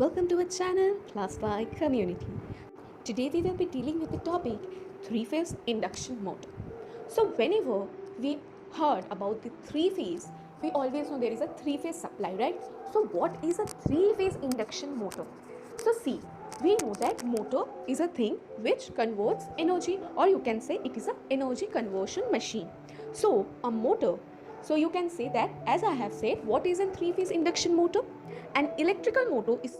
Welcome to our channel, Classify Community. Today we will be dealing with the topic three-phase induction motor. So whenever we heard about the three-phase, we always know there is a three-phase supply, right? So what is a three-phase induction motor? So see, we know that motor is a thing which converts energy, or you can say it is an energy conversion machine. So a motor, so you can say that, as I have said, what is a three-phase induction motor? An electrical motor is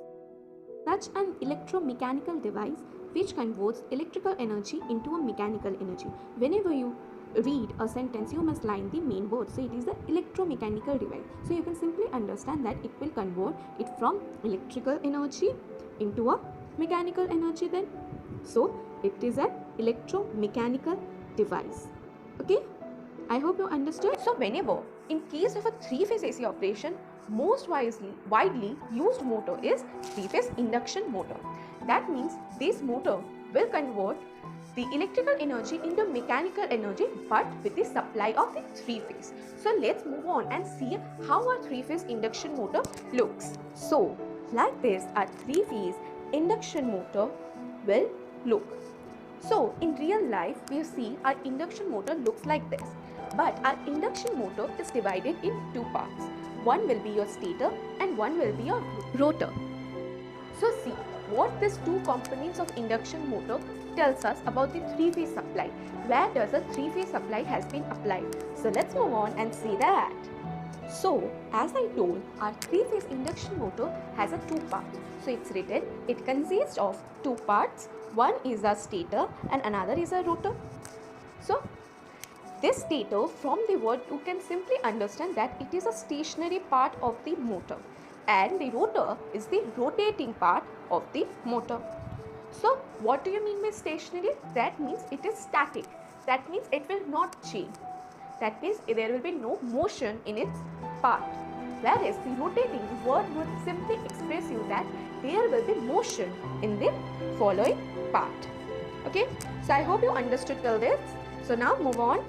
such an electromechanical device which converts electrical energy into a mechanical energy. Whenever you read a sentence, you must line the main word. So it is the electromechanical device. So you can simply understand that it will convert it from electrical energy into a mechanical energy then. So it is an electromechanical device. Okay? I hope you understood. So whenever, in case of a three-phase AC operation, most widely used motor is three-phase induction motor. That means this motor will convert the electrical energy into mechanical energy, but with the supply of the three-phase. So let's move on and see how a three-phase induction motor looks. So like this, a three-phase induction motor will look. So in real life, we see our induction motor looks like this. But our induction motor is divided in two parts. One will be your stator and one will be your rotor. So see what these two components of induction motor tells us about the three-phase supply. Where does a three-phase supply has been applied? So let's move on and see that. So as I told, our three-phase induction motor has a two parts. So it's written, it consists of two parts. One is a stator and another is a rotor. So this stator, from the word you can simply understand that it is a stationary part of the motor, and the rotor is the rotating part of the motor. So what do you mean by stationary? That means it is static. That means it will not change. That means there will be no motion in its part. Whereas the rotating word would simply express you that there will be motion in the following part. Okay, so I hope you understood till this. So now move on.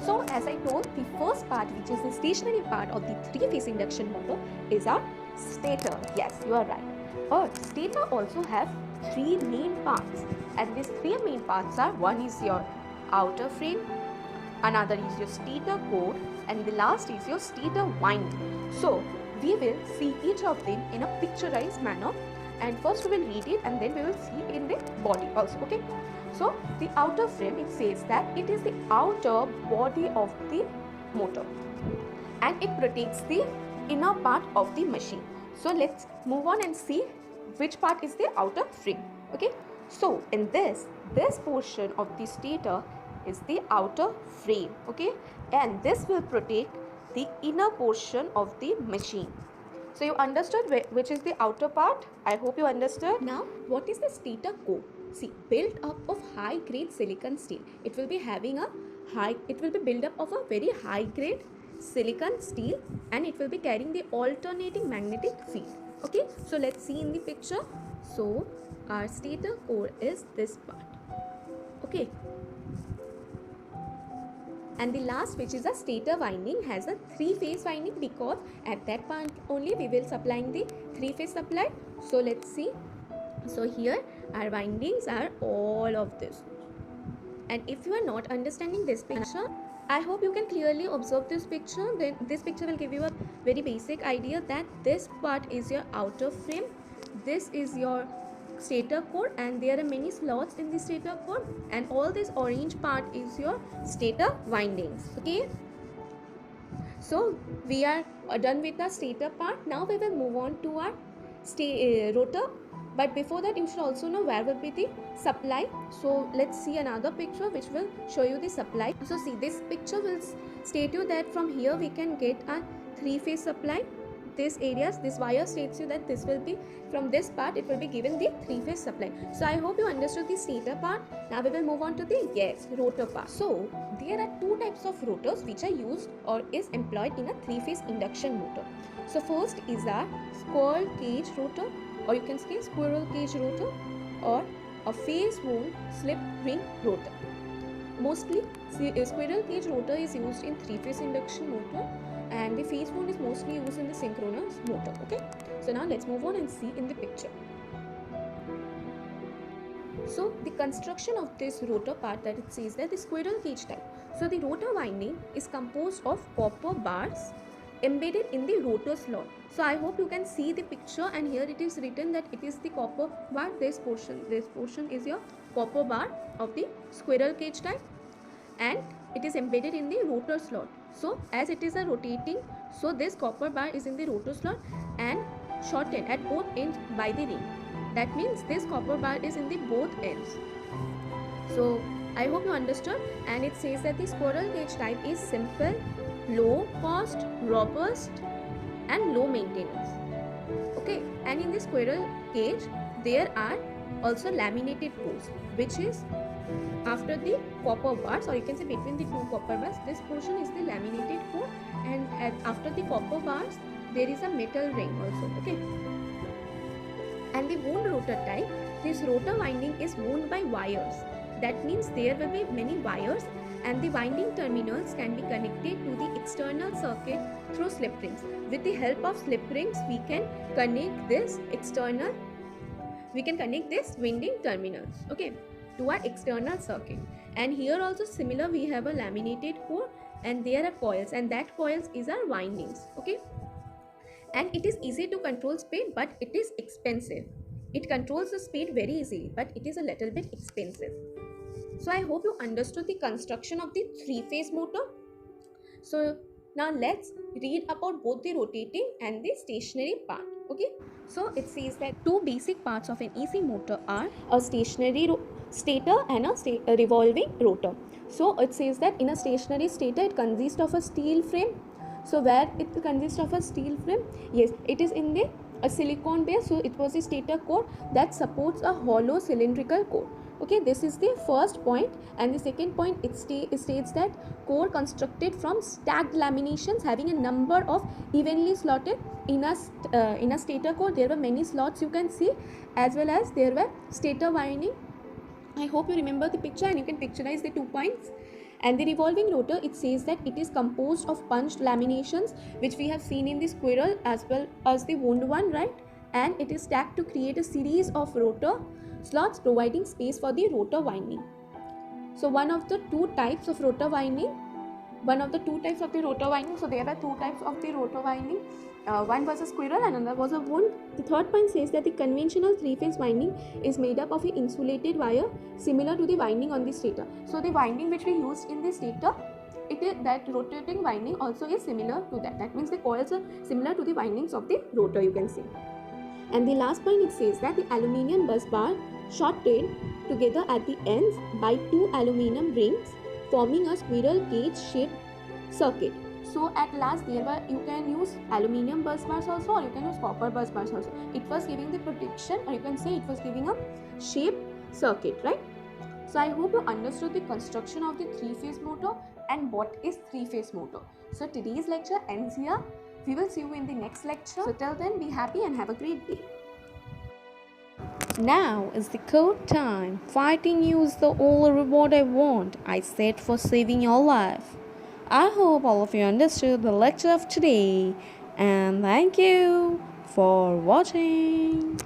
So as I told, the first part, which is the stationary part of the three-phase induction motor, is our stator. Yes, you are right. But stator also have three main parts, and these three main parts are, one is your outer frame, another is your stator core, and the last is your stator winding. So we will see each of them in a picturized manner, and first we will read it and then we will see in the body also. Okay. So the outer frame, it says that it is the outer body of the motor and it protects the inner part of the machine. So let's move on and see which part is the outer frame. Okay. So in this portion of the stator is the outer frame. Okay. And this will protect the inner portion of the machine. So you understood which is the outer part? I hope you understood. Now, what is the stator core? See, built up of high-grade silicon steel. It will be built up of a very high-grade silicon steel, and it will be carrying the alternating magnetic field. Okay, so let's see in the picture. So our stator core is this part. Okay. And the last, which is a stator winding, has a three-phase winding, because at that part only we will supplying the three-phase supply. So let's see. So here our windings are all of this. And if you are not understanding this picture, I hope you can clearly observe this picture. Then this picture will give you a very basic idea that this part is your outer frame, this is your stator core, and there are many slots in the stator core, and all this orange part is your stator windings. Okay, so we are done with the stator part. Now we will move on to our rotor. But before that, you should also know where will be the supply. So let's see another picture which will show you the supply. So see, this picture will state you that from here we can get a three-phase supply. This areas, this wire states you that this will be from this part, it will be given the three-phase supply. So I hope you understood the stator part. Now we will move on to the rotor part. So there are two types of rotors which are used or is employed in a three-phase induction motor. So first is our squirrel cage rotor, or you can say squirrel cage rotor, or a phase wound slip ring rotor. Mostly squirrel cage rotor is used in three-phase induction motor, and the phase wound is mostly used in the synchronous motor. Okay, so now let's move on and see in the picture. So the construction of this rotor part, that it says that the squirrel cage type. So the rotor winding is composed of copper bars embedded in the rotor slot. So I hope you can see the picture, and here it is written that it is the copper bar. This portion is your copper bar of the squirrel cage type, and it is embedded in the rotor slot. So as it is a rotating, so this copper bar is in the rotor slot and shortened at both ends by the ring. That means this copper bar is in the both ends. So I hope you understood. And it says that the squirrel cage type is simple, low cost, robust and low maintenance. Okay, and in the squirrel cage there are also laminated cores, which is after the copper bars, or you can say between the two copper bars. This portion is the laminated core, and after the copper bars there is a metal ring also. Okay, and the wound rotor type, this rotor winding is wound by wires. That means there will be many wires, and the winding terminals can be connected to the external circuit through slip rings. With the help of slip rings, we can connect this winding terminals, okay, to our external circuit. And here also similar, we have a laminated core, and there are coils, and that coils is our windings. Okay, and it is easy to control speed, but it is expensive. It controls the speed very easily, but it is a little bit expensive. So I hope you understood the construction of the three-phase motor. So now let's read about both the rotating and the stationary part. Okay, so it says that two basic parts of an AC motor are a stationary stator and a revolving rotor. So it says that in a stationary stator, it consists of a steel frame. So where it consists of a steel frame? Yes, it is in a silicon base. So it was a stator core that supports a hollow cylindrical core. Okay, this is the first point. And the second point, it states that core constructed from stacked laminations having a number of evenly slotted. In a stator core there were many slots, you can see, as well as there were stator winding. I hope you remember the picture and you can picturize the 2 points. And the revolving rotor, it says that it is composed of punched laminations, which we have seen in the squirrel as well as the wound one, right? And it is stacked to create a series of rotor slots providing space for the rotor winding. So one of the two types of rotor winding, so there are two types of the rotor winding. One was a squirrel and another was a wound. The third point says that the conventional three-phase winding is made up of an insulated wire similar to the winding on the stator. So the winding which we used in the stator, that rotating winding also is similar to that. That means the coils are similar to the windings of the rotor, you can see. And the last point, it says that the aluminium bus bar shorted together at the ends by two aluminum rings, forming a squirrel cage shaped circuit. So at last you can use aluminium bus bars also, or you can use copper bus bars also. It was giving the protection, or you can say it was giving a shaped circuit, right? So I hope you understood the construction of the three-phase motor and what is three-phase motor. So today's lecture ends here. We will see you in the next lecture. So till then, be happy and have a great day. Now is the code time. Fighting you is the only reward I want. I said for saving your life. I hope all of you understood the lecture of today. And thank you for watching.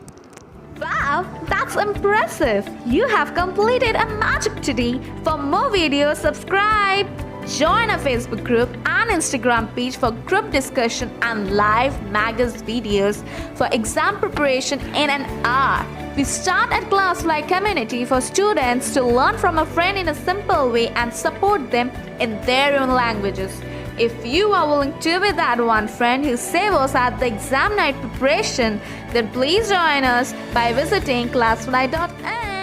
Wow, that's impressive! You have completed a magic today. For more videos, subscribe. Join our Facebook group and Instagram page for group discussion and live Magus videos for exam preparation in an hour. We start at Classfly community for students to learn from a friend in a simple way and support them in their own languages. If you are willing to be that one friend who saves us at the exam night preparation, then please join us by visiting classfly.in.